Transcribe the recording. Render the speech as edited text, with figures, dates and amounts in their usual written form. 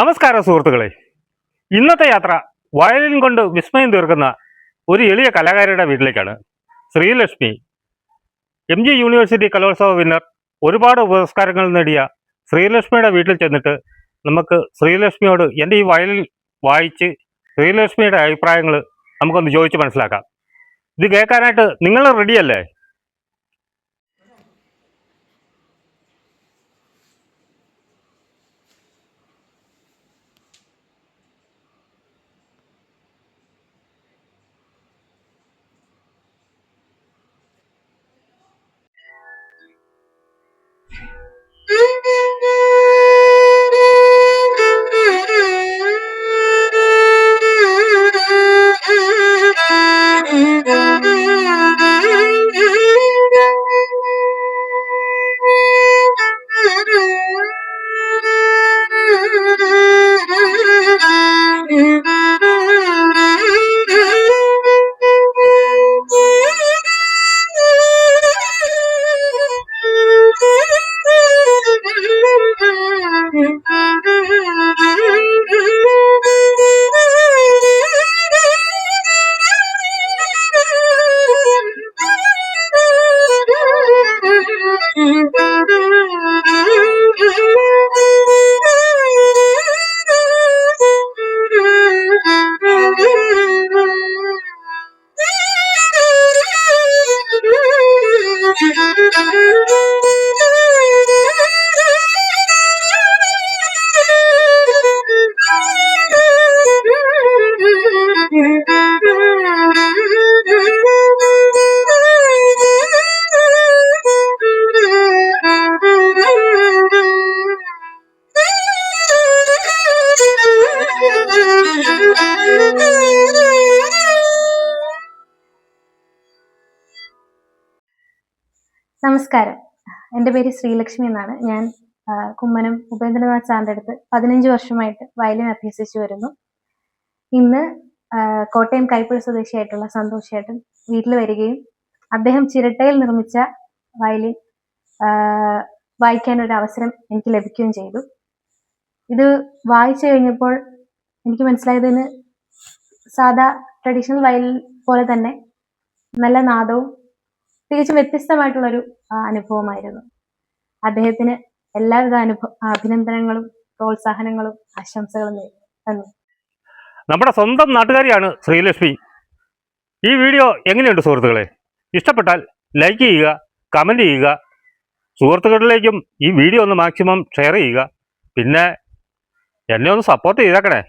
നമസ്കാരം സുഹൃത്തുക്കളെ. ഇന്നത്തെ യാത്ര വയലിൻ കൊണ്ട് വിസ്മയം തീർക്കുന്ന ഒരു എളിയ കലാകാരിയുടെ വീട്ടിലേക്കാണ്. ശ്രീലക്ഷ്മി, MG യൂണിവേഴ്സിറ്റി കലോത്സവ വിന്നർ, ഒരുപാട് പുരസ്കാരങ്ങൾ നേടിയ ശ്രീലക്ഷ്മിയുടെ വീട്ടിൽ ചെന്നിട്ട് നമുക്ക് ശ്രീലക്ഷ്മിയോട് എൻ്റെ ഈ വയലിൻ വായിച്ച് ശ്രീലക്ഷ്മിയുടെ അഭിപ്രായങ്ങൾ നമുക്കൊന്ന് ചോദിച്ച് മനസ്സിലാക്കാം. ഇത് കേൾക്കാനായിട്ട് നിങ്ങൾ റെഡിയല്ലേ? നമസ്കാരം, എൻ്റെ പേര് ശ്രീലക്ഷ്മി എന്നാണ്. ഞാൻ കുമ്മനം ഉപേന്ദ്രനാഥ് സാറിൻ്റെ അടുത്ത് 15 വർഷമായിട്ട് വയലിൻ അഭ്യസിച്ചു വരുന്നു. ഇന്ന് കോട്ടയം കൈപ്പുഴ സ്വദേശിയായിട്ടുള്ള സന്തോഷ് ചേട്ടൻ വീട്ടിൽ വരികയും അദ്ദേഹം ചിരട്ടയിൽ നിർമ്മിച്ച വയലിൻ വായിക്കാൻ ഒരു അവസരം എനിക്ക് ലഭിക്കുകയും ചെയ്തു. ഇത് വായിച്ചു കഴിഞ്ഞപ്പോൾ എനിക്ക് മനസ്സിലായതിന് സാധാ ട്രഡീഷണൽ വയലിൻ പോലെ തന്നെ നല്ല നാദവും തികച്ചും വ്യത്യസ്തമായിട്ടുള്ളൊരു അനുഭവമായിരുന്നു. അദ്ദേഹത്തിന് എല്ലാവിധ അഭിനന്ദനങ്ങളും പ്രോത്സാഹനങ്ങളും ആശംസകളും നേരുന്നു. നമ്മുടെ സ്വന്തം നാട്ടുകാരിയാണ് ശ്രീലക്ഷ്മി. ഈ വീഡിയോ എങ്ങനെയുണ്ട് സുഹൃത്തുക്കളെ? ഇഷ്ടപ്പെട്ടാൽ ലൈക്ക് ചെയ്യുക, കമൻറ്റ് ചെയ്യുക, സുഹൃത്തുക്കളിലേക്കും ഈ വീഡിയോ ഒന്ന് മാക്സിമം ഷെയർ ചെയ്യുക. പിന്നെ എന്നെ ഒന്ന് സപ്പോർട്ട് ചെയ്തേക്കണേ.